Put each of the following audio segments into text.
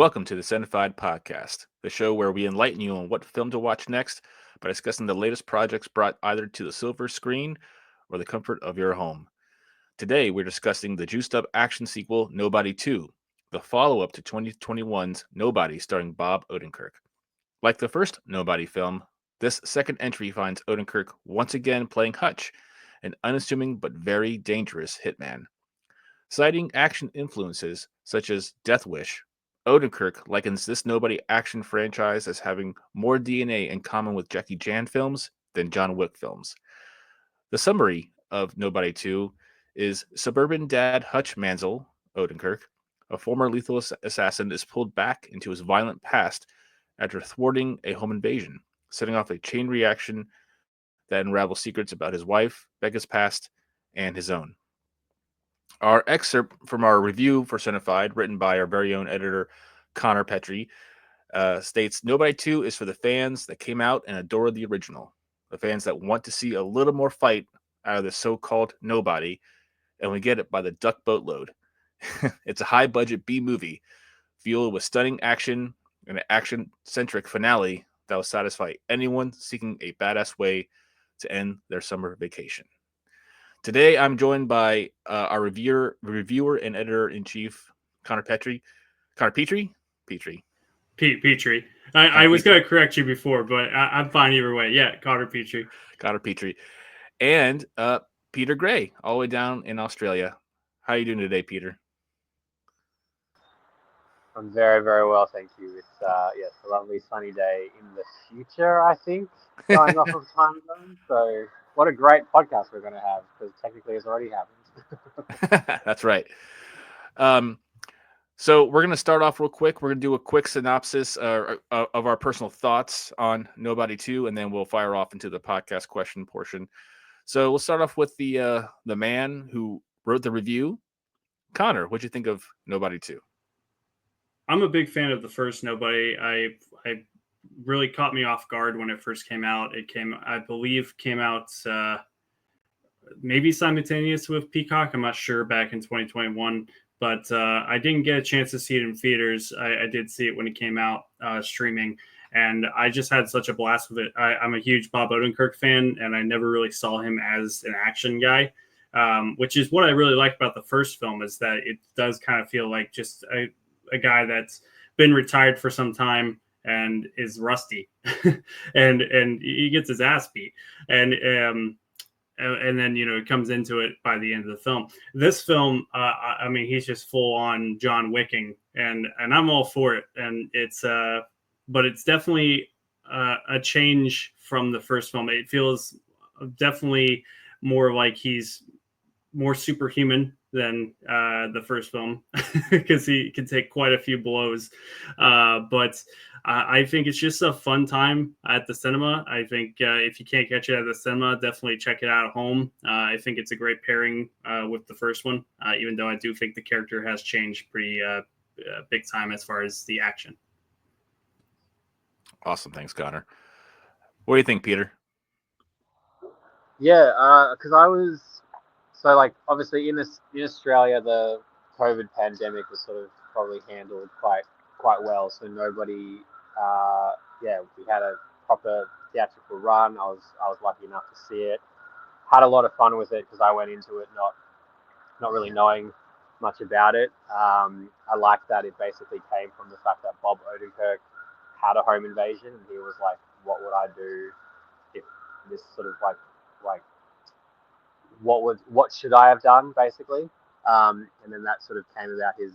Welcome to the Cinefied Podcast, the show where we enlighten you on what film to watch next by discussing the latest projects brought either to the silver screen or the comfort of your home. Today, we're discussing the juiced up action sequel Nobody 2, the follow up to 2021's Nobody starring Bob Odenkirk. Like the first Nobody film, this second entry finds Odenkirk once again playing Hutch, an unassuming but very dangerous hitman. Citing action influences such as Death Wish, Odenkirk likens this Nobody action franchise as having more DNA in common with Jackie Chan films than John Wick films. The summary of Nobody 2 is suburban dad Hutch Mansell, Odenkirk, a former lethal assassin, is pulled back into his violent past after thwarting a home invasion, setting off a chain reaction that unravels secrets about his wife, Becca's past, and his own. Our excerpt from our review for Cinefied, written by our very own editor, Connor Petrie, states Nobody 2 is for the fans that came out and adored the original, the fans that want to see a little more fight out of the so called Nobody, and we get it by the duck boatload. It's a high budget B movie, fueled with stunning action and an action centric finale that will satisfy anyone seeking a badass way to end their summer vacation. Today, I'm joined by our reviewer and editor in chief, Connor Petrie. Connor Petrie? Petrie. Petrie. Connor I was Petrie. going to correct you before, but I'm fine either way. Yeah, Connor Petrie. Connor Petrie. And Peter Gray, all the way down in Australia. How are you doing today, Peter? I'm very, very well, thank you. It's yes, a lovely sunny day in the future, I think, going off of time zone. So what a great podcast we're going to have, because technically it's already happened. That's right. Um, so we're going to start off real quick. We're going to do a quick synopsis of our personal thoughts on Nobody 2, and then we'll fire off into the podcast question portion. So we'll start off with the man who wrote the review. Connor, what'd you think of Nobody 2? I'm a big fan of the first Nobody. I really caught me off guard when it first came out. I believe, came out maybe simultaneous with Peacock. I'm not sure, back in 2021. But I didn't get a chance to see it in theaters. I did see it when it came out streaming. And I just had such a blast with it. I'm a huge Bob Odenkirk fan, and I never really saw him as an action guy, which is what I really like about the first film, is that it does kind of feel like just a guy that's been retired for some time and is rusty, and he gets his ass beat, and then it comes into it by the end of the film. This film, I mean, he's just full on John Wicking, and I'm all for it. And but it's definitely a change from the first film. It feels definitely more like he's more superhuman than the first film, because he can take quite a few blows. But I think it's just a fun time at the cinema. I think if you can't catch it at the cinema, definitely check it out at home. I think it's a great pairing with the first one, even though I do think the character has changed pretty big time as far as the action. Awesome. Thanks, Connor. What do you think, Peter? Yeah, because obviously in Australia, the COVID pandemic was sort of probably handled quite well. So nobody, we had a proper theatrical run. I was lucky enough to see it. Had a lot of fun with it, because I went into it not really knowing much about it. I like that it basically came from the fact that Bob Odenkirk had a home invasion, and he was like, what would I do if this sort of like what should I have done, basically. And then that sort of came about his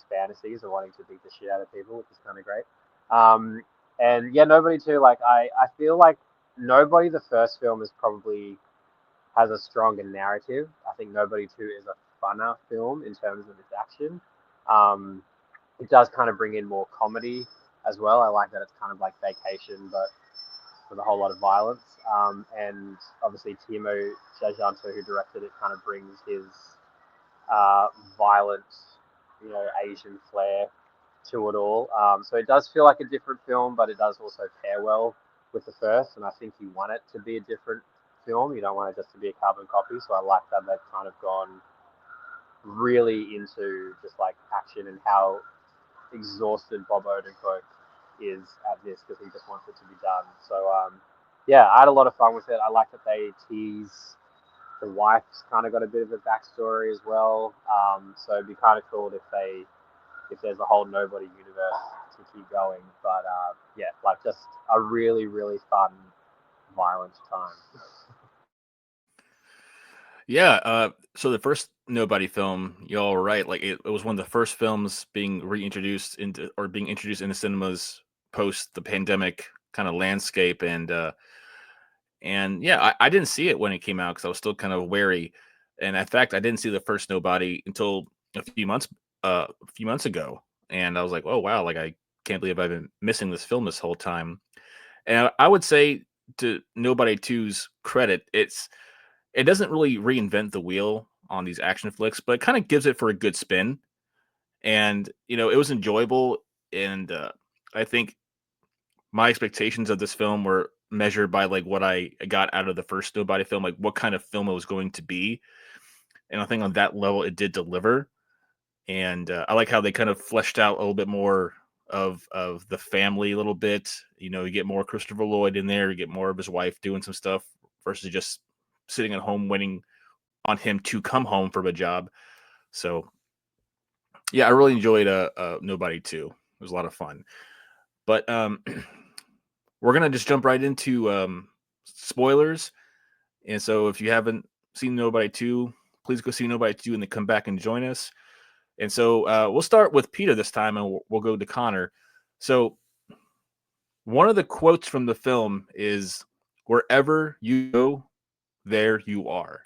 fantasies of wanting to beat the shit out of people, which is kind of great. And yeah, Nobody 2, like I feel like Nobody, the first film, has a stronger narrative. I think Nobody 2 is a funner film in terms of its action. It does kind of bring in more comedy as well. I like that it's kind of like Vacation, but with a whole lot of violence. And obviously Timo Tjahjanto, who directed it, kind of brings his violent, Asian flair to it all. So it does feel like a different film, but it does also pair well with the first. And I think you want it to be a different film. You don't want it just to be a carbon copy. So I like that they've kind of gone really into just like action and how exhausted Bob Odenkirk is at this because he just wants it to be done. So yeah, I had a lot of fun with it. I like that they tease the wife's kind of got a bit of a backstory as well. So it'd be kind of cool if there's a whole Nobody universe to keep going. But yeah, like just a really, really fun, violent time. Yeah. So the first Nobody film, y'all were right. Like it was one of the first films being reintroduced into cinemas post the pandemic kind of landscape, and yeah, I didn't see it when it came out because I was still kind of wary, and in fact, I didn't see the first Nobody until a few months ago, and I was like, oh wow, like I can't believe I've been missing this film this whole time. And I would say to Nobody 2's credit, it doesn't really reinvent the wheel on these action flicks, but it kind of gives it for a good spin. And it was enjoyable, and I think my expectations of this film were measured by like what I got out of the first Nobody film, like what kind of film it was going to be. And I think on that level, it did deliver. And I like how they kind of fleshed out a little bit more of the family a little bit. You get more Christopher Lloyd in there, you get more of his wife doing some stuff versus just sitting at home waiting on him to come home from a job. So yeah, I really enjoyed Nobody 2. It was a lot of fun. But we're gonna just jump right into spoilers. And so if you haven't seen Nobody 2, please go see Nobody 2 and then come back and join us. And so we'll start with Peter this time, and we'll go to Connor. So one of the quotes from the film is, "Wherever you go, there you are."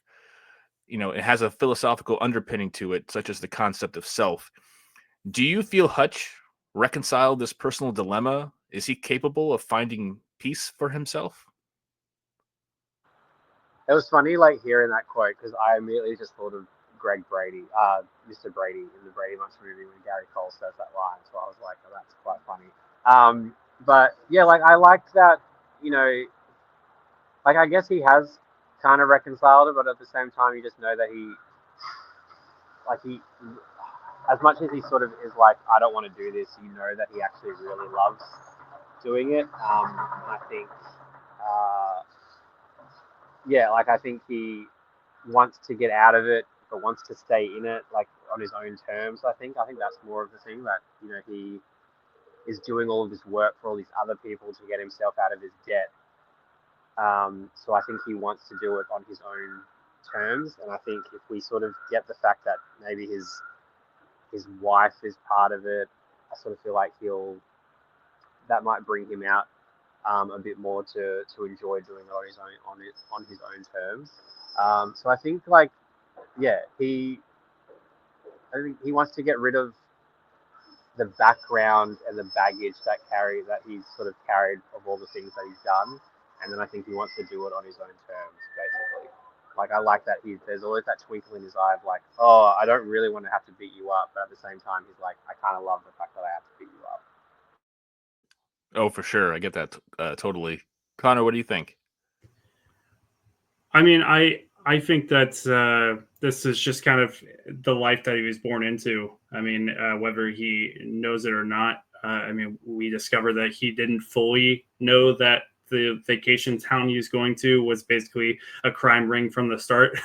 It has a philosophical underpinning to it, such as the concept of self. Do you feel Hutch reconciled this personal dilemma? Is he capable of finding peace for himself? It was funny, like hearing that quote because I immediately just thought of Greg Brady, Mr. Brady in the Brady Bunch movie when Gary Cole says that line. So I was like, oh, that's quite funny. But yeah, like I liked that, you know, like I guess he has kind of reconciled it, but at the same time, you just know that he, as much as he sort of is like, I don't want to do this, you know that he actually really loves doing it. I think, uh, yeah, like I think he wants to get out of it, but wants to stay in it, like on his own terms. I think that's more of the thing that he is doing all of this work for all these other people to get himself out of his debt. So I think he wants to do it on his own terms, and I think if we sort of get the fact that maybe his wife is part of it, I sort of feel like that might bring him out a bit more to enjoy doing it on his own terms. So I think like yeah, I think he wants to get rid of the background and the baggage that he's sort of carried of all the things that he's done, and then I think he wants to do it on his own terms, basically. Like I like that there's always that twinkle in his eye of like, oh, I don't really want to have to beat you up, but at the same time, he's like, I kind of love the fact that I have to beat you up. Oh, for sure. I get that totally. Connor, what do you think? I mean, I think that this is just kind of the life that he was born into. I mean, whether he knows it or not. I mean, we discovered that he didn't fully know that the vacation town he was going to was basically a crime ring from the start.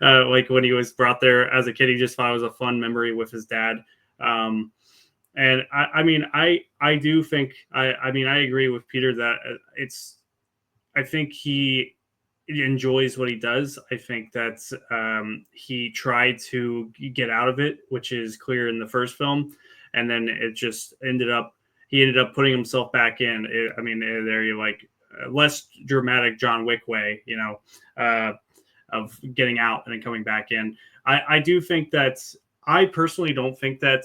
Like when he was brought there as a kid, he just thought it was a fun memory with his dad. And I mean, I do think I mean, I agree with Peter that I think he enjoys what he does. I think that he tried to get out of it, which is clear in the first film, and then he ended up putting himself back in. I mean, there you like less dramatic John Wick way, of getting out and then coming back in. I do think that I personally don't think that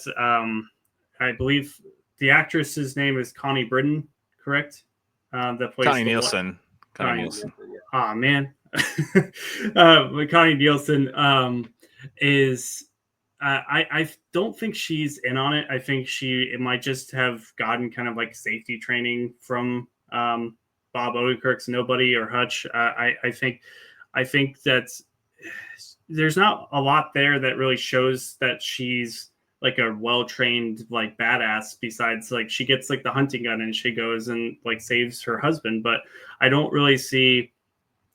I believe the actress's name is Connie Britton, correct? That plays Connie Nielsen. Connie Nielsen. Oh man, Connie Nielsen is. I don't think she's in on it. I think it might just have gotten kind of like safety training from Bob Odenkirk's Nobody or Hutch. I think that there's not a lot there that really shows that she's like a well-trained like badass, besides like she gets like the hunting gun and she goes and like saves her husband, but I don't really see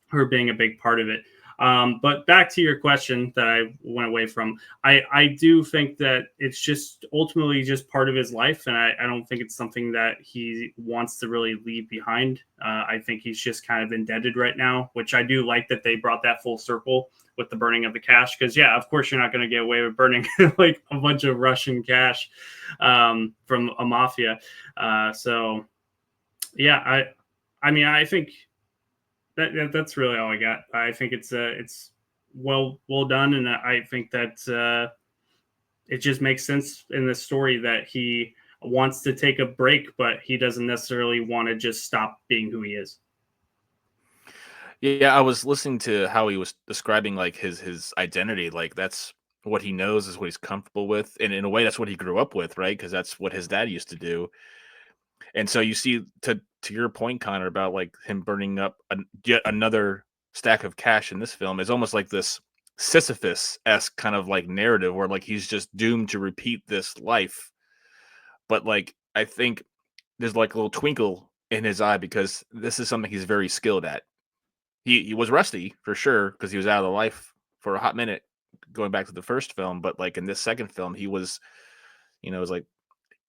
her being a big part of it. But back to your question that I went away from, I do think that it's just ultimately just part of his life, and I don't think it's something that he wants to really leave behind. I think he's just kind of indebted right now, which I do like that they brought that full circle with the burning of the cash, because yeah, of course you're not going to get away with burning like a bunch of Russian cash from a mafia. So yeah, I mean, I think that's really all I got. I think it's well done, and I think that it just makes sense in this story that he wants to take a break, but he doesn't necessarily want to just stop being who he is. Yeah, I was listening to how he was describing like his identity. Like that's what he knows is what he's comfortable with, and in a way, that's what he grew up with, right? Because that's what his dad used to do. And so you see, to your point, Connor, about like him burning up yet another stack of cash in this film is almost like this Sisyphus-esque kind of like narrative where like he's just doomed to repeat this life. But like I think there's like a little twinkle in his eye because this is something he's very skilled at. He was rusty for sure because he was out of the life for a hot minute going back to the first film. But like in this second film, he was, it was like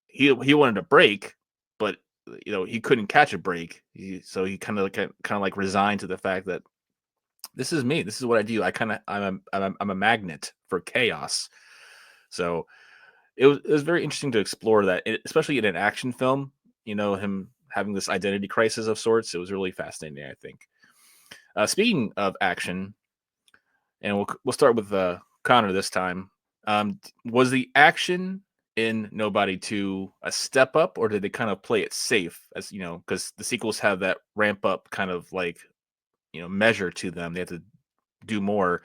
he wanted a break, but he couldn't catch a break. So he kind of like resigned to the fact that this is me. This is what I do. I'm a magnet for chaos. So it was very interesting to explore that, especially in an action film. Him having this identity crisis of sorts. It was really fascinating, I think. Speaking of action, and we'll start with Connor this time. Was the action in Nobody 2 a step up, or did they kind of play it safe, as because the sequels have that ramp up kind of like measure to them? They have to do more,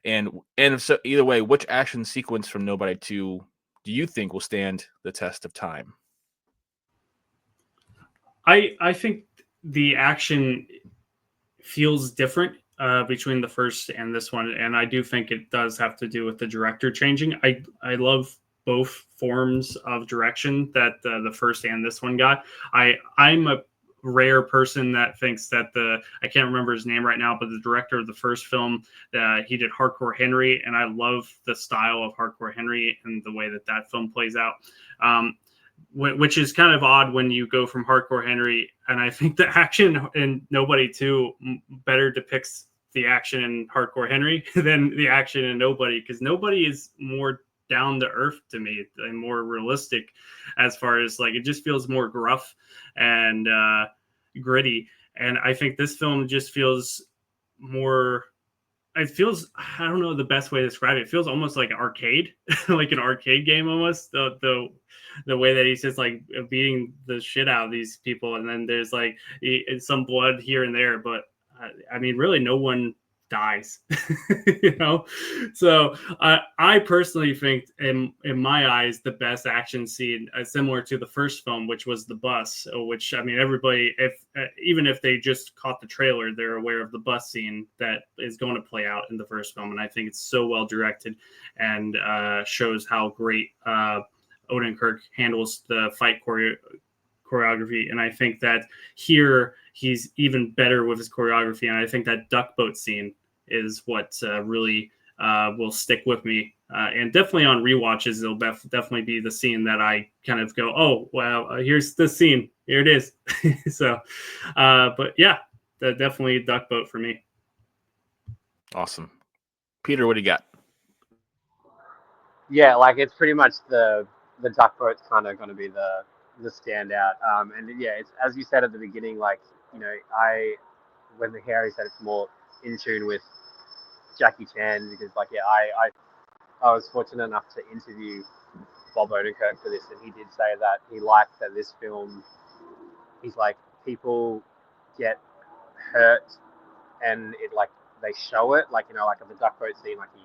and so either way, which action sequence from Nobody 2 do you think will stand the test of time? I think the action feels different between the first and this one, and I do think it does have to do with the director changing. I love both forms of direction that the first and this one got. I'm a rare person that thinks that I can't remember his name right now, but the director of the first film, he did Hardcore Henry, and I love the style of Hardcore Henry and the way that film plays out. Which is kind of odd when you go from Hardcore Henry, and I think the action in Nobody 2 better depicts the action in Hardcore Henry than the action in Nobody, because Nobody is more down to earth to me and more realistic, as far as like it just feels more gruff and gritty. And I think this film just feels more. It feels, I don't know the best way to describe it. It feels almost like an arcade, like an arcade game almost. The way that he's just like beating the shit out of these people, and then there's like some blood here and there, but I mean, really, no one dies, So I personally think, in my eyes, the best action scene, similar to the first film, which was the bus. Which, I mean, everybody, even if they just caught the trailer, they're aware of the bus scene that is going to play out in the first film, and I think it's so well directed and shows how great Odenkirk handles the fight choreography. And I think that here he's even better with his choreography. And I think that duck boat scene is what really will stick with me. And definitely on rewatches, it'll definitely be the scene that I kind of go, oh, well, here's the scene. Here it is. So, but yeah, definitely duck boat for me. Awesome. Peter, what do you got? Yeah, like it's pretty much the duck boat's kind of going to be the standout. And yeah, it's as you said at the beginning, like when the Harry said it's more in tune with Jackie Chan, because like yeah, I was fortunate enough to interview Bob Odenkirk for this, and he did say that he liked that this film. He's like, people get hurt, and it like they show it, like like at the duck boat scene, like he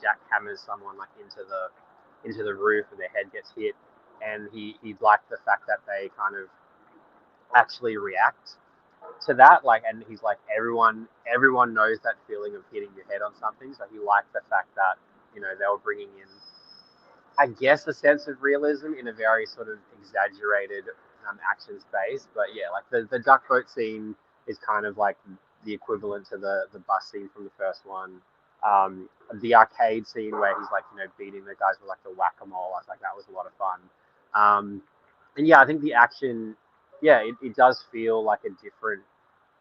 jackhammers someone like into the roof and their head gets hit, and he liked the fact that they kind of actually react to that, like, and he's like, everyone knows that feeling of hitting your head on something, so he liked the fact that they were bringing in I guess, a sense of realism in a very sort of exaggerated action space. But yeah, like the duck boat scene is kind of like the equivalent to the bus scene from the first one. The arcade scene where he's like, beating the guys with like the whack-a-mole, I was like, that was a lot of fun. And yeah, I think the action, yeah, it does feel like a different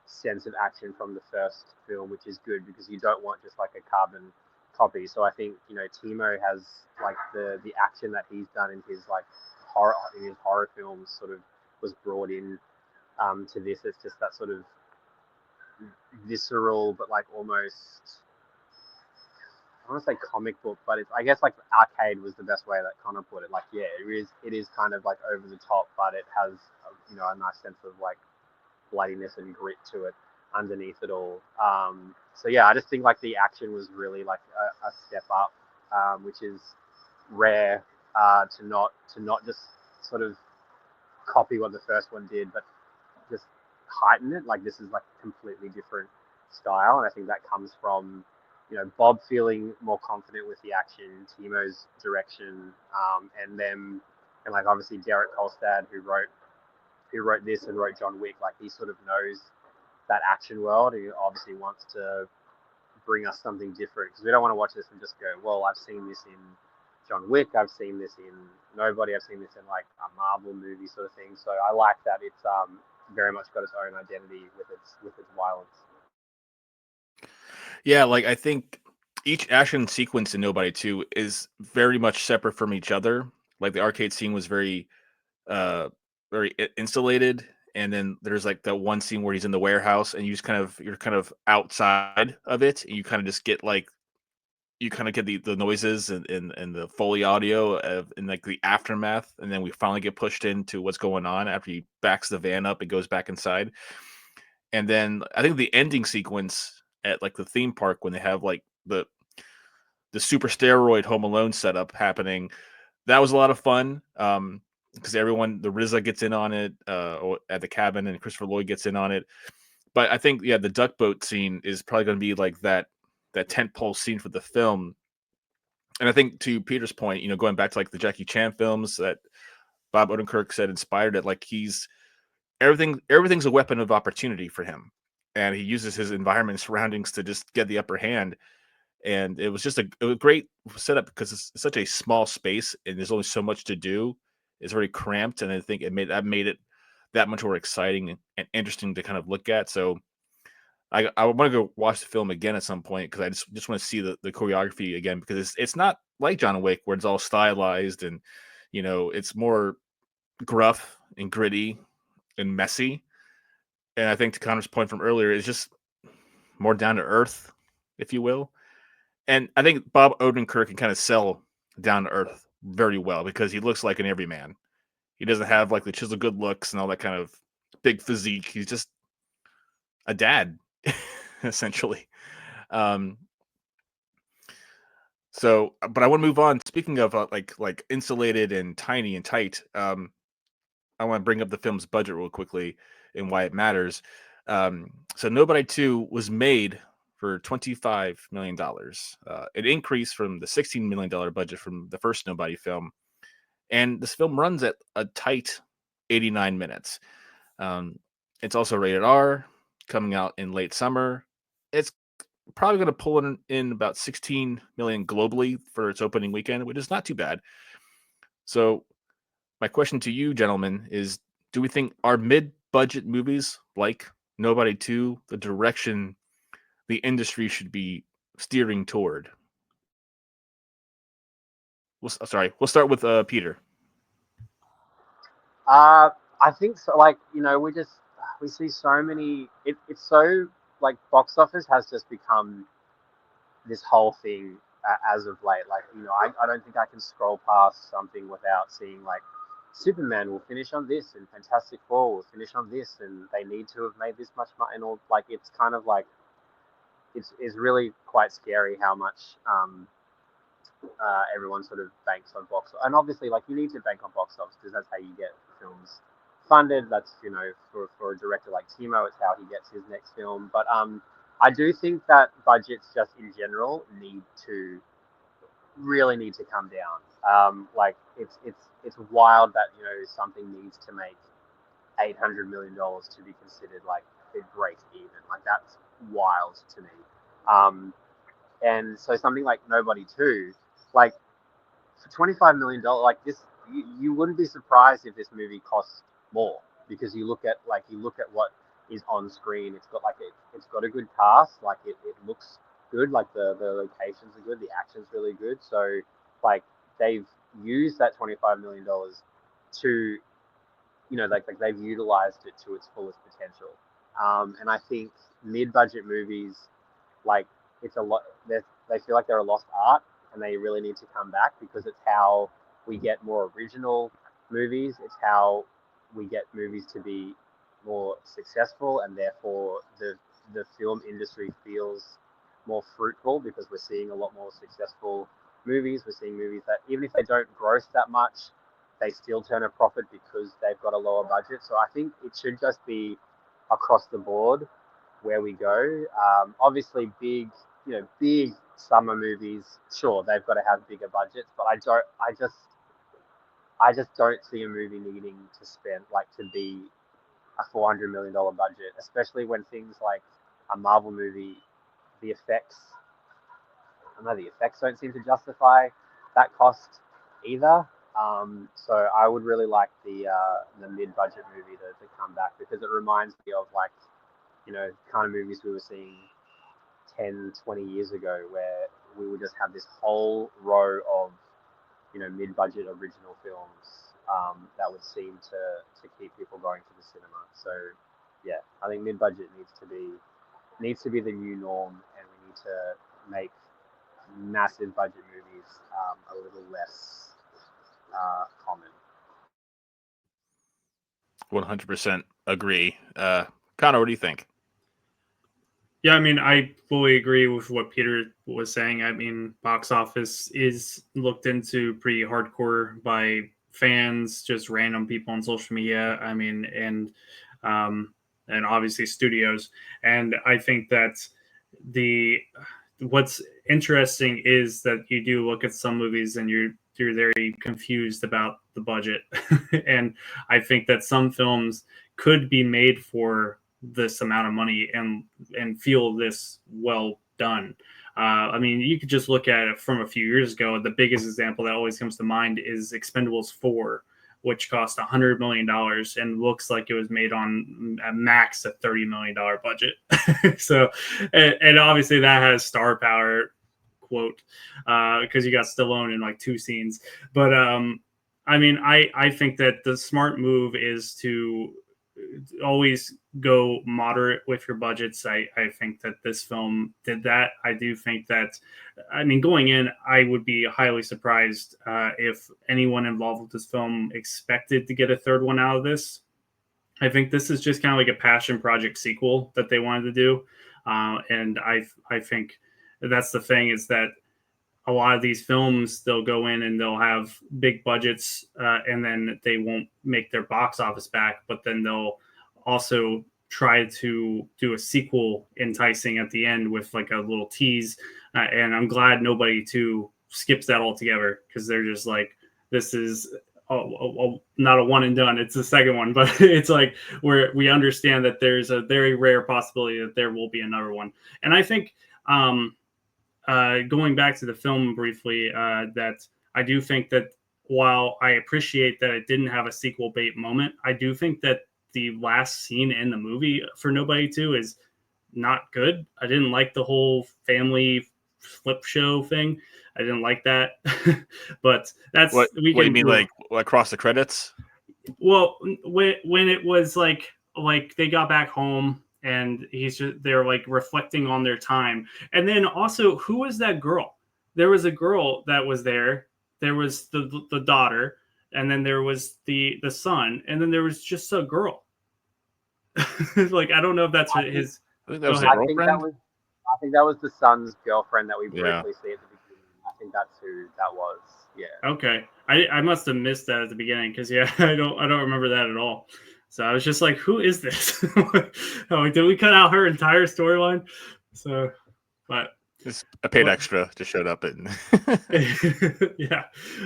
sense of action from the first film, which is good because you don't want just like a carbon copy. So I think Timo has like the action that he's done in his like horror films sort of was brought in to this. It's just that sort of visceral, but like almost, I want to say comic book, but it's, I guess, like arcade was the best way that Connor put it. Like, yeah, it is kind of like over the top, but it has a nice sense of like bloodiness and grit to it underneath it all. So yeah, I just think like the action was really like a step up, which is rare, to not just sort of copy what the first one did, but just heighten it. Like, this is like a completely different style, and I think that comes from Bob feeling more confident with the action, Timo's direction, and them, and like obviously Derek Kolstad, who wrote this and wrote John Wick. Like, he sort of knows that action world. He obviously wants to bring us something different, because we don't want to watch this and just go, well, I've seen this in John Wick, I've seen this in Nobody, I've seen this in like a Marvel movie sort of thing. So I like that it's very much got its own identity with its violence. Yeah, like I think each action sequence in Nobody 2 is very much separate from each other. Like the arcade scene was uh insulated, and then there's like that one scene where he's in the warehouse and you're kind of outside of it, and you kind of just get like you kind of get the noises and the Foley audio of in like the aftermath, and then we finally get pushed into what's going on after he backs the van up and goes back inside. And then I think the ending sequence at like the theme park when they have like the super steroid Home Alone setup happening, that was a lot of fun. Because everyone, the RZA gets in on it at the cabin, and Christopher Lloyd gets in on it. But I think, yeah, the duck boat scene is probably going to be like that tentpole scene for the film. And I think to Peter's point, going back to like the Jackie Chan films that Bob Odenkirk said inspired it, like he's everything's a weapon of opportunity for him, and he uses his environment and surroundings to just get the upper hand. And it was a great setup because it's such a small space and there's only so much to do. It's very cramped, and I think made it that much more exciting and interesting to kind of look at. So I want to go watch the film again at some point because I just want to see the choreography again, because it's not like John Wick where it's all stylized and it's more gruff and gritty and messy. And I think to Connor's point from earlier is just more down to earth, if you will. And I think Bob Odenkirk can kind of sell down to earth very well because he looks like an everyman. He doesn't have like the chisel good looks and all that kind of big physique. He's just a dad, essentially. Um, but I want to move on. Speaking of like insulated and tiny and tight, I want to bring up the film's budget real quickly and why it matters. So Nobody 2 was made for $25 million, an increase from the $16 million budget from the first Nobody film. And this film runs at a tight 89 minutes. It's also rated R, coming out in late summer. It's probably going to pull in about 16 million globally for its opening weekend, which is not too bad. So my question to you, gentlemen, is: do we think our mid-budget movies like Nobody 2 the direction the industry should be steering toward? We'll start with Peter. I think so. Like, we see so many. It's so like box office has just become this whole thing as of late. Like, I don't think I can scroll past something without seeing like Superman will finish on this and Fantastic Four will finish on this, and they need to have made this much money and all. Like, it's kind of like it's really quite scary how much everyone sort of banks on box, and obviously like you need to bank on box office because that's how you get films funded. That's for a director like Timo, it's how he gets his next film. But I do think that budgets just in general need to really need to come down. Like it's wild that something needs to make $800 million to be considered like a break even. Like that's wild to me. And so something like Nobody 2, like for $25 million, like this, you wouldn't be surprised if this movie costs more, because you look at what is on screen. It's got a good cast. Like it looks good. Like the locations are good. The action's really good. So like they've used that $25 million to, like they've utilized it to its fullest potential. And I think mid-budget movies, like it's a lot. They feel like they're a lost art, and they really need to come back, because it's how we get more original movies. It's how we get movies to be more successful, and therefore the film industry feels more fruitful, because we're seeing a lot more successful movies. We're seeing movies that, even if they don't gross that much, they still turn a profit because they've got a lower budget. So I think it should just be across the board where we go. Obviously, big summer movies, sure, they've got to have bigger budgets, but I just don't see a movie needing to be a $400 million budget, especially when things like a Marvel movie, the effects don't seem to justify that cost either. So I would really like the mid-budget movie to come back, because it reminds me of kind of movies we were seeing 10, 20 years ago, where we would just have this whole row of mid-budget original films that would seem to keep people going to the cinema. So yeah, I think mid-budget needs to be the new norm, and we need to make massive budget movies a little less common. 100% agree. Connor, what do you think? Yeah, I mean, I fully agree with what Peter was saying. I mean, box office is looked into pretty hardcore by fans, just random people on social media. I mean, and obviously studios. And I think that what's interesting is that you do look at some movies and you're very confused about the budget. And I think that some films could be made for this amount of money and feel this well done. I mean, you could just look at it from a few years ago. The biggest example that always comes to mind is Expendables 4, which cost $100 million and looks like it was made on a max a $30 million budget. So, and obviously that has star power, quote, because you got Stallone in like 2 scenes. But I mean, I think that the smart move is to always go moderate with your budgets. I think that this film did that. I do think that, I mean, going in, I would be highly surprised if anyone involved with this film expected to get a third one out of this. I think this is just kind of like a passion project sequel that they wanted to do. And I think that's the thing, is that a lot of these films, they'll go in and they'll have big budgets and then they won't make their box office back, but then they'll also try to do a sequel enticing at the end with like a little tease. And I'm glad Nobody 2 skips that altogether, because they're just like, this is not a one and done. It's the second one, but it's like where we understand that there's a very rare possibility that there will be another one. And I think going back to the film briefly, that I do think that while I appreciate that it didn't have a sequel bait moment, I do think that the last scene in the movie for Nobody 2 is not good. I didn't like the whole family flip show thing. I didn't like that. But that's what do you mean, like across the credits? Well, when it was like they got back home and they're like reflecting on their time. And then also, who was that girl? There was a girl that was there. There was the daughter, and then there was the son, and then there was just a girl. Like, I don't know if that's his. I think that was his girlfriend. I think that was the son's girlfriend that we briefly see at the beginning. I think that's who that was. Yeah. Okay, I must have missed that at the beginning, because I don't remember that at all. So I was just like, who is this? Did we cut out her entire storyline? So, but I paid What- extra, just showed up and Yeah.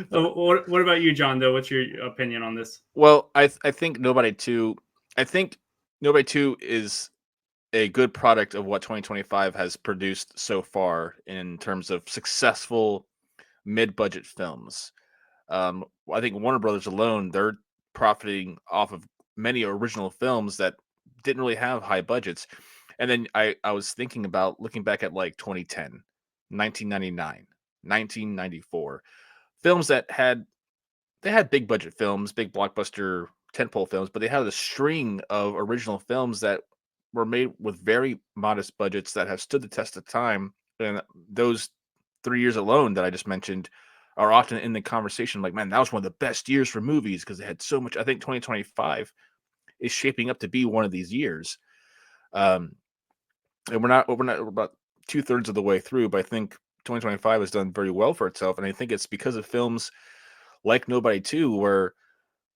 What about you, John, though? What's your opinion on this? well, I think Nobody 2 I think Nobody 2 is a good product of what 2025 has produced so far in terms of successful mid-budget films. I think Warner Brothers alone, they're profiting off of many original films that didn't really have high budgets. And then I was thinking about looking back at like 2010, 1999, 1994, films that had big budget films, big blockbuster tentpole films, but they had a string of original films that were made with very modest budgets that have stood the test of time. And those 3 years alone that I just mentioned are often in the conversation. Like, man, that was one of the best years for movies because they had so much. I think 2025 is shaping up to be one of these years. Um, and we're about 2/3 of the way through, but I think 2025 has done very well for itself. And I think it's because of films like Nobody 2, where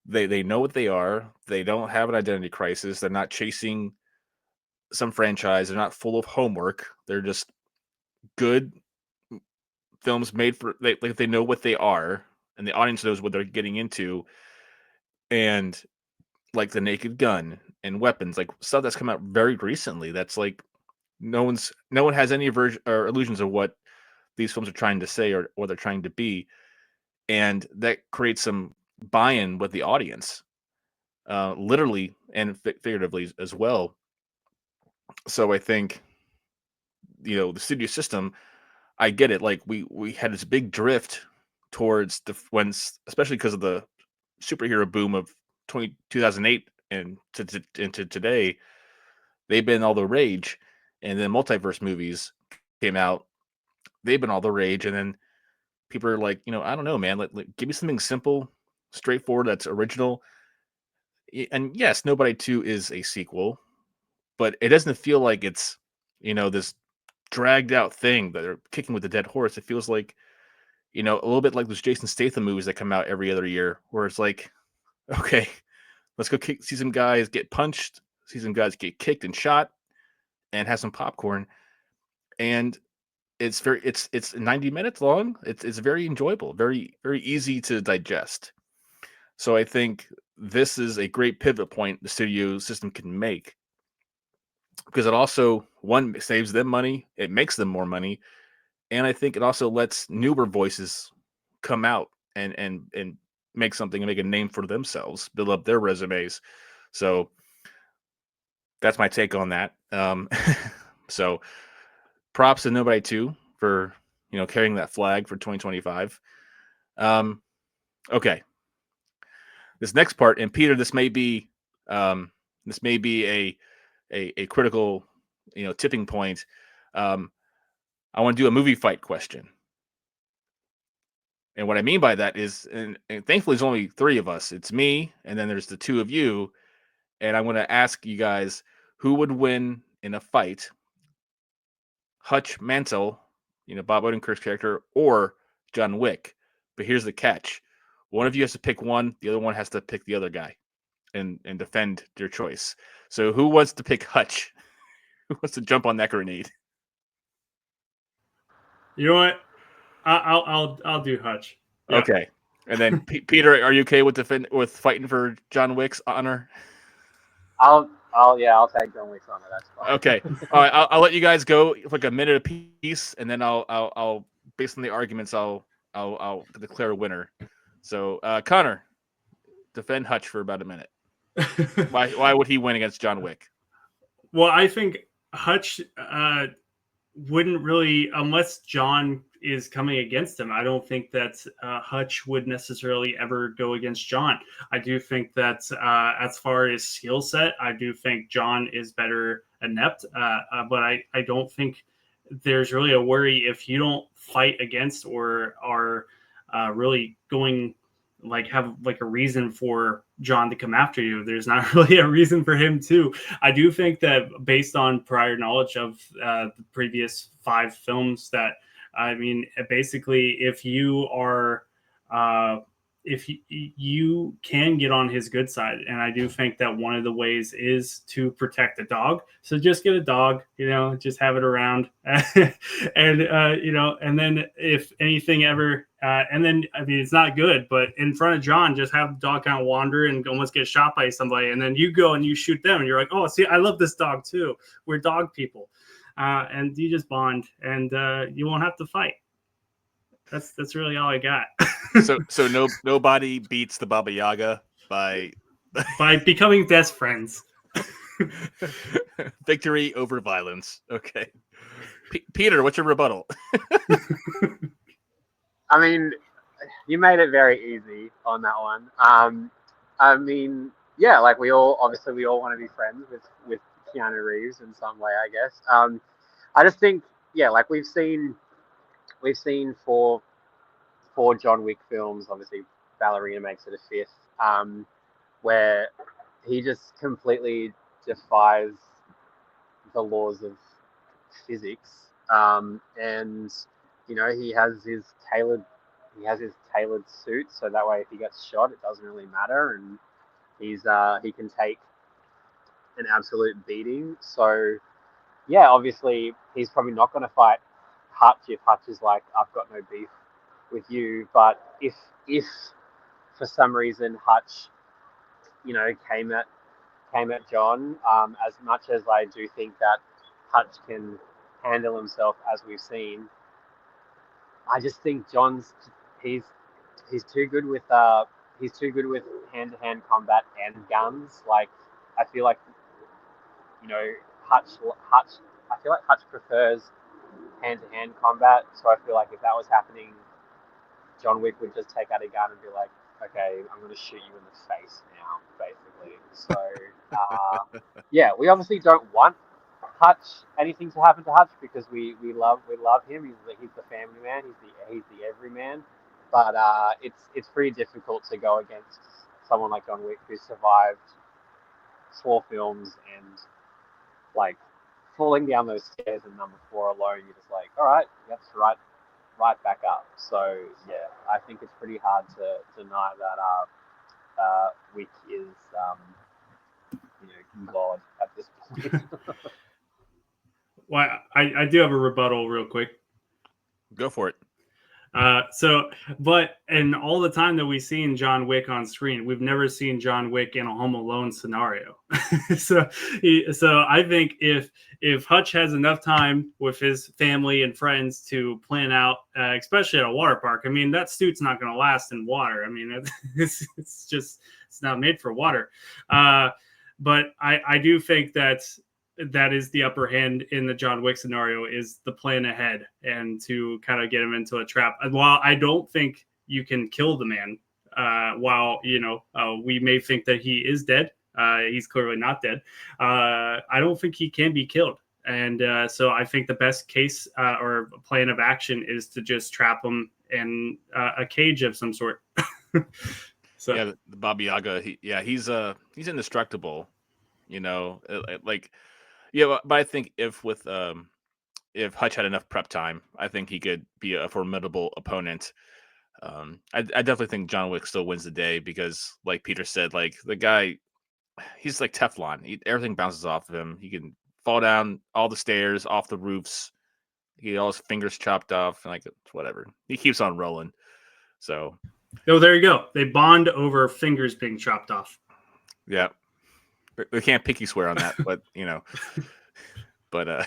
they know what they are. They don't have an identity crisis. They're not chasing some franchise. They're not full of homework. They're just good films made for they know what they are, and the audience knows what they're getting into. And like The Naked Gun and Weapons, like stuff that's come out very recently. That's like no one has any version or illusions of what these films are trying to say or what they're trying to be, and that creates some buy-in with the audience, literally and figuratively as well. So I think the studio system, I get it. Like we had this big drift towards especially because of the superhero boom of 2008 and into today, they've been all the rage. And then multiverse movies came out, they've been all the rage. And then people are like, I don't know, man. Give me something simple, straightforward, that's original. And yes, Nobody 2 is a sequel, but it doesn't feel like it's this dragged out thing that they're kicking with the dead horse. It feels like a little bit like those Jason Statham movies that come out every other year, where it's like, okay, let's go see some guys get punched, see some guys get kicked and shot, and have some popcorn. And it's 90 minutes long. It's very enjoyable, very very easy to digest. So I think this is a great pivot point the studio system can make, because it also, one, saves them money, it makes them more money, and I think it also lets newer voices come out and make something and make a name for themselves, build up their resumes. So that's my take on that. So props to Nobody 2 for carrying that flag for 2025. Okay, this next part, and Peter, this may be a critical tipping point. I want to do a movie fight question. And what I mean by that is, and thankfully there's only three of us. It's me, and then there's the two of you. And I'm going to ask you guys, who would win in a fight? Hutch Mantel, Bob Odenkirk's character, or John Wick? But here's the catch. One of you has to pick one. The other one has to pick the other guy and defend their choice. So who wants to pick Hutch? Who wants to jump on that grenade? You know what? I'll do Hutch. Yeah. Okay. And then Peter, are you okay with fighting for John Wick's honor? I'll take John Wick's honor. That's fine. Okay. All right. I'll let you guys go for like a minute apiece, and then I'll based on the arguments, I'll declare a winner. So Connor, defend Hutch for about a minute. Why would he win against John Wick? Well, I think Hutch wouldn't really, unless John is coming against him. I don't think that Hutch would necessarily ever go against John. I do think that as far as skill set, I do think John is better inept, but I don't think there's really a worry if you don't fight against or are really going have a reason for John to come after you. There's not really a reason for him to. I do think that based on prior knowledge of the previous 5 films, that basically if you are if you can get on his good side. And I do think that one of the ways is to protect the dog. So just get a dog, just have it around. And, and then if anything ever, and then, I mean, it's not good, but in front of John, just have the dog kind of wander and almost get shot by somebody. And then you go and you shoot them and you're like, oh, see, I love this dog too. We're dog people. And you just bond and you won't have to fight. That's really all I got. So nobody beats the Baba Yaga by becoming best friends. Victory over violence. Okay, Peter, what's your rebuttal? I mean, you made it very easy on that one. I mean, yeah, like we all want to be friends with Keanu Reeves in some way, I guess. I just think, yeah, like we've seen four John Wick films. Obviously, Ballerina makes it a fifth, where he just completely defies the laws of physics, and he has his tailored suit, so that way if he gets shot, it doesn't really matter, and he can take an absolute beating. So yeah, obviously he's probably not going to fight Hutch if Hutch is like, I've got no beef with you. But if for some reason Hutch, came at John, as much as I do think that Hutch can handle himself, as we've seen, I just think he's too good with hand-to-hand combat and guns. Like, I feel like Hutch. I feel like Hutch prefers hand-to-hand combat. So I feel like if that was happening, John Wick would just take out a gun and be like, okay, I'm going to shoot you in the face now, basically. So, yeah, we obviously don't want anything to happen to Hutch, because we love him. He's the family man. He's the everyman. But it's pretty difficult to go against someone like John Wick, who survived 4 films, and like falling down those stairs in number 4 alone, you're just like, all right, that's right back up. So yeah, I think it's pretty hard to deny that Wick is God at this point. Well, I do have a rebuttal real quick. Go for it. But in all the time that we've seen John Wick on screen, we've never seen John Wick in a Home Alone scenario. So I think if Hutch has enough time with his family and friends to plan out, especially at a water park, I mean, that suit's not going to last in water. I mean, it's not made for water. But I do think that is the upper hand in the John Wick scenario, is the plan ahead and to kind of get him into a trap. While I don't think you can kill the man, while we may think that he is dead, he's clearly not dead. I don't think he can be killed. And so I think the best case or plan of action is to just trap him in a cage of some sort. So yeah, the Baba Yaga, he's indestructible, like. Yeah, but I think if Hutch had enough prep time, I think he could be a formidable opponent. I definitely think John Wick still wins the day because, like Peter said, like the guy, he's like Teflon. Everything bounces off of him. He can fall down all the stairs, off the roofs. He get all his fingers chopped off, like whatever. He keeps on rolling. So, there you go. They bond over fingers being chopped off. Yeah. We can't pinky swear on that, but but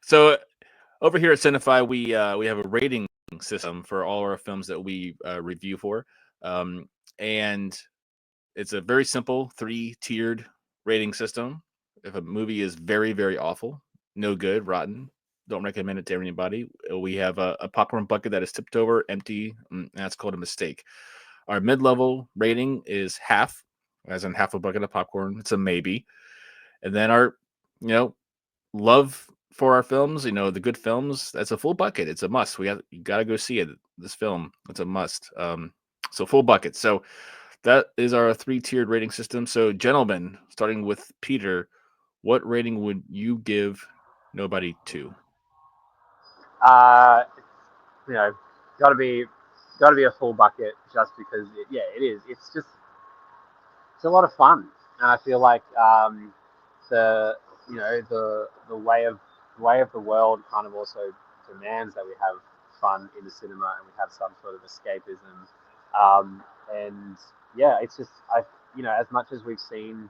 so over here at Cinefied, we have a rating system for all our films that we review for, and it's a very simple 3-tiered rating system. If a movie is very, very awful, no good, rotten, don't recommend it to anybody, we have a popcorn bucket that is tipped over, empty, and that's called a mistake. Our mid-level rating is half, as in half a bucket of popcorn. It's a maybe. And then our, love for our films, the good films, that's a full bucket. It's a must. You got to go see it. This film, it's a must. So full bucket. So that is our 3-tiered rating system. So gentlemen, starting with Peter, what rating would you give Nobody 2? Got to be got to be a full bucket just because it is. It's a lot of fun, and I feel like the the way of the world kind of also demands that we have fun in the cinema and we have some sort of escapism. And yeah, it's just as much as we've seen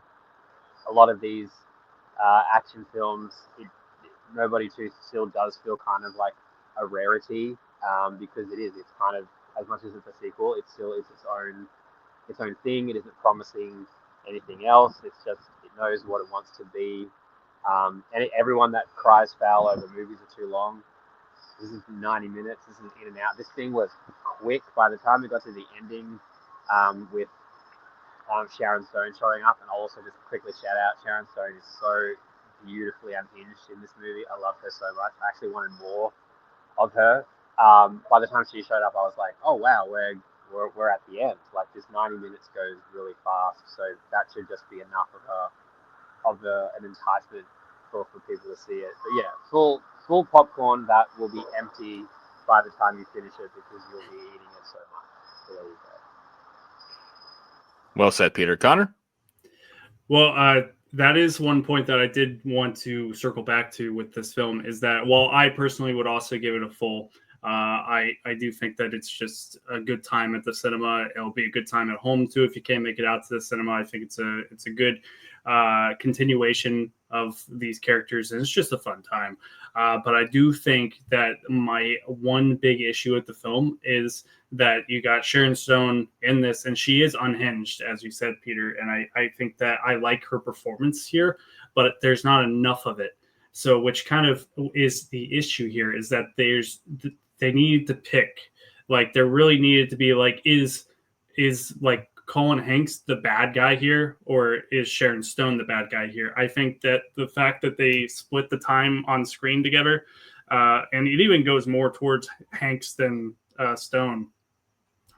a lot of these action films, Nobody Two still does feel kind of like a rarity because it's kind of, as much as it's a sequel, it's still its own thing. It isn't promising anything else. It knows what it wants to be. Everyone that cries foul over movies are too long. This is 90 minutes. This is in and out. This thing was quick. By the time we got to the ending, with Sharon Stone showing up, and I'll also just quickly shout out, Sharon Stone is so beautifully unhinged in this movie. I love her so much. I actually wanted more of her. By the time she showed up, I was like, oh wow, we're at the end. Like, this 90 minutes goes really fast, so that should just be enough of an enticement for people to see it. But yeah, full popcorn that will be empty by the time you finish it because you'll be eating it so much. So there you go. Well said, Peter. Connor? Well, that is one point that I did want to circle back to with this film, is that while I personally would also give it a full, I do think that it's just a good time at the cinema. It'll be a good time at home too if you can't make it out to the cinema. I think it's a good continuation of these characters, and it's just a fun time. But I do think that my one big issue with the film is that you got Sharon Stone in this, and she is unhinged, as you said, Peter. And I think that I like her performance here, but there's not enough of it. So, which kind of is the issue here, is that they needed to pick, like, there really needed to be like, is like Colin Hanks the bad guy here, or is Sharon Stone the bad guy here? I think that the fact that they split the time on screen together, and it even goes more towards Hanks than Stone.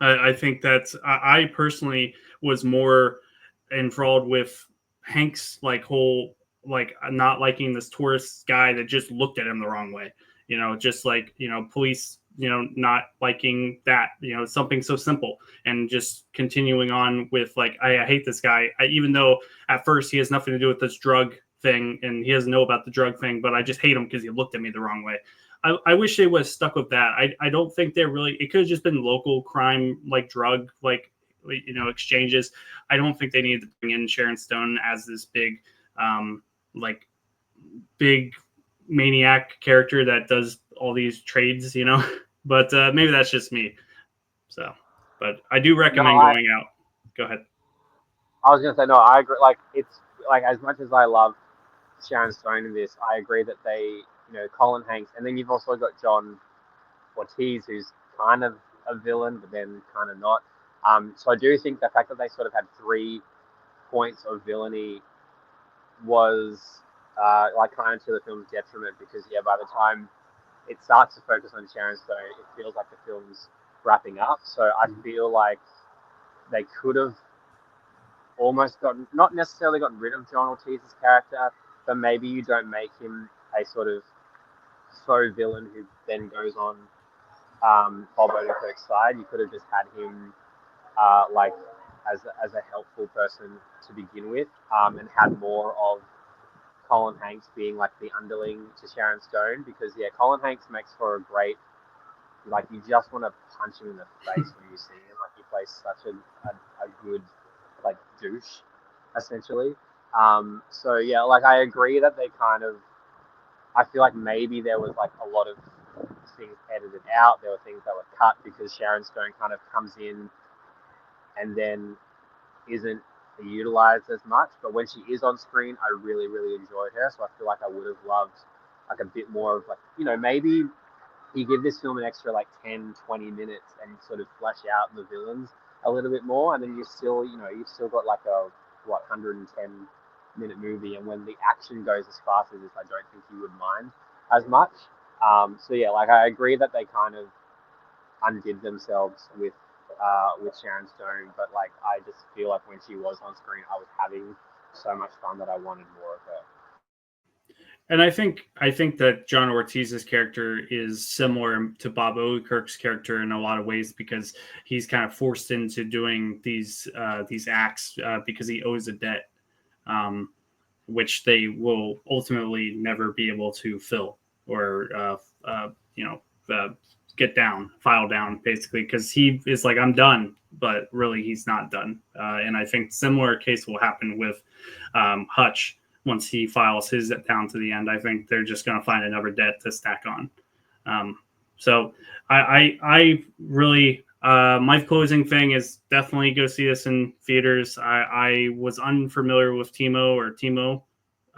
I think that I personally was more enthralled with Hank's whole not liking this tourist guy that just looked at him the wrong way. Just police, not liking that, something so simple, and just continuing on with I hate this guy. Even though at first he has nothing to do with this drug thing and he doesn't know about the drug thing, but I just hate him because he looked at me the wrong way. I wish they was stuck with that. I don't think they're really, it could have just been local crime, drug, exchanges. I don't think they needed to bring in Sharon Stone as this big, big maniac character that does all these trades, but maybe that's just me. So, but I do recommend going out. Go ahead. I was going to say, no, I agree. It's as much as I love Sharon Stone in this, I agree that they, Colin Hanks, and then you've also got John Ortiz, who's kind of a villain, but then kind of not. So I do think the fact that they sort of had 3 points of villainy was kind of to the film's detriment, because by the time it starts to focus on Sharon Stone, it feels like the film's wrapping up. So I feel like they could have almost not necessarily gotten rid of John Ortiz's character, but maybe you don't make him a sort of faux villain who then goes on Bob Odenkirk's side. You could have just had him as a helpful person to begin with, and had more of Colin Hanks being the underling to Sharon Stone, because Colin Hanks makes for a great, you just want to punch him in the face when you see him. He plays such a good douche, essentially. So I agree that they kind of, I feel like maybe there was a lot of things edited out. There were things that were cut because Sharon Stone kind of comes in and then isn't utilized as much. But when she is on screen, I really, really enjoyed her. So I feel like I would have loved a bit more of maybe you give this film an extra 10, 20 minutes and sort of flesh out the villains a little bit more, and then you've still got a 110-minute movie, and when the action goes as fast as this, I don't think you would mind as much. So I agree that they kind of undid themselves with Sharon Stone, but I just feel like when she was on screen, I was having so much fun that I wanted more of her. And I think that John Ortiz's character is similar to Bob Odenkirk's character in a lot of ways, because he's kind of forced into doing these acts because he owes a debt, which they will ultimately never be able to fill or file down, basically, because he is like, I'm done, but really he's not done. And I think similar case will happen with Hutch. Once he files his down to the end, I think they're just going to find another debt to stack on. So I really, my closing thing is definitely go see this in theaters. I was unfamiliar with Timo.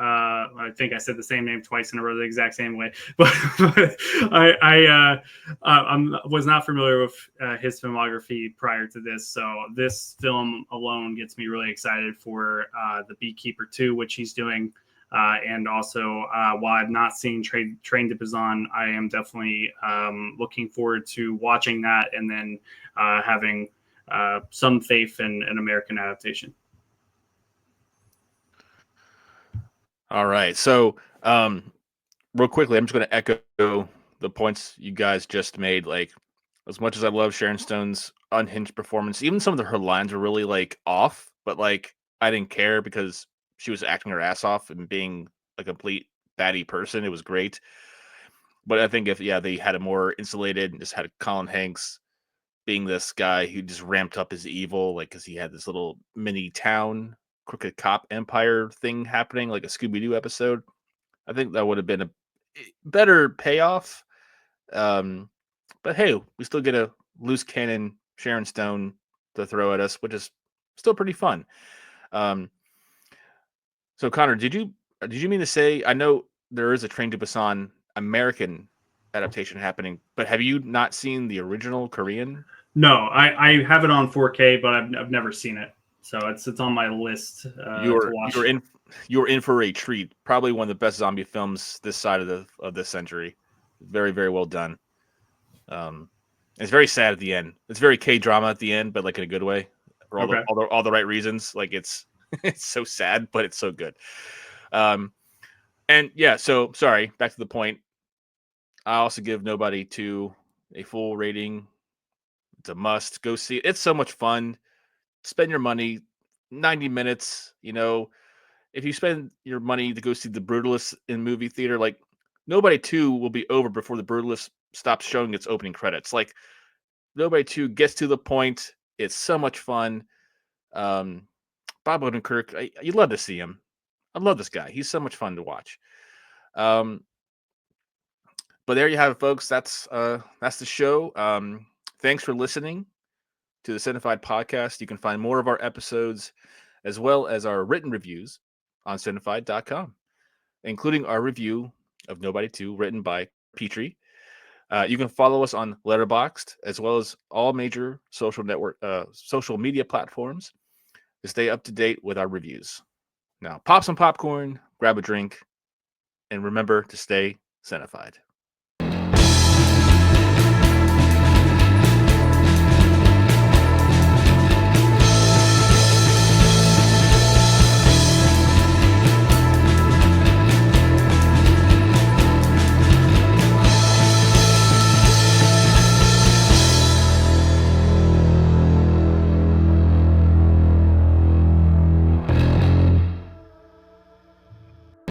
I think I said the same name twice in a row the exact same way, but I was not familiar with his filmography prior to this. So this film alone gets me really excited for The Beekeeper 2, which he's doing. And also, while I've not seen Train to Busan, I am definitely looking forward to watching that and then having some faith in an American adaptation. All right. So, real quickly, I'm just going to echo the points you guys just made. Like, as much as I love Sharon Stone's unhinged performance, even some of her lines were really like off, but like I didn't care because she was acting her ass off and being a complete baddie person. It was great. But I think if they had a more insulated and just had Colin Hanks being this guy who just ramped up his evil, like because he had this little mini town crooked cop empire thing happening, like a Scooby-Doo episode. I think that would have been a better payoff. But hey, we still get a loose cannon Sharon Stone to throw at us, which is still pretty fun. So Connor, did you mean to say, I know there is a Train to Busan American adaptation happening, but have you not seen the original Korean? No, I have it on 4K, but I've never seen it. So it's on my list to watch. You're in for a treat. Probably one of the best zombie films this side of this century. Very, very well done. It's very sad at the end. It's very K-drama at the end, but like in a good way. For all the right reasons. Like it's so sad, but it's so good. And yeah, so sorry, back to the point. I also give Nobody 2 a full rating. It's a must. Go see it. It's so much fun. Spend your money, 90 minutes. If you spend your money to go see The Brutalist in movie theater, like Nobody 2 will be over before The Brutalist stops showing its opening credits. Like Nobody 2 gets to the point. It's so much fun. Bob Odenkirk, you'd love to see him. I love this guy. He's so much fun to watch. But there you have it, folks. That's the show. Thanks for listening to the Cinefied Podcast. You can find more of our episodes as well as our written reviews on Cinefied.com, including our review of Nobody 2, written by Petrie. You can follow us on Letterboxd as well as all major social media platforms to stay up to date with our reviews. Now, pop some popcorn, grab a drink, and remember to stay Cinefied.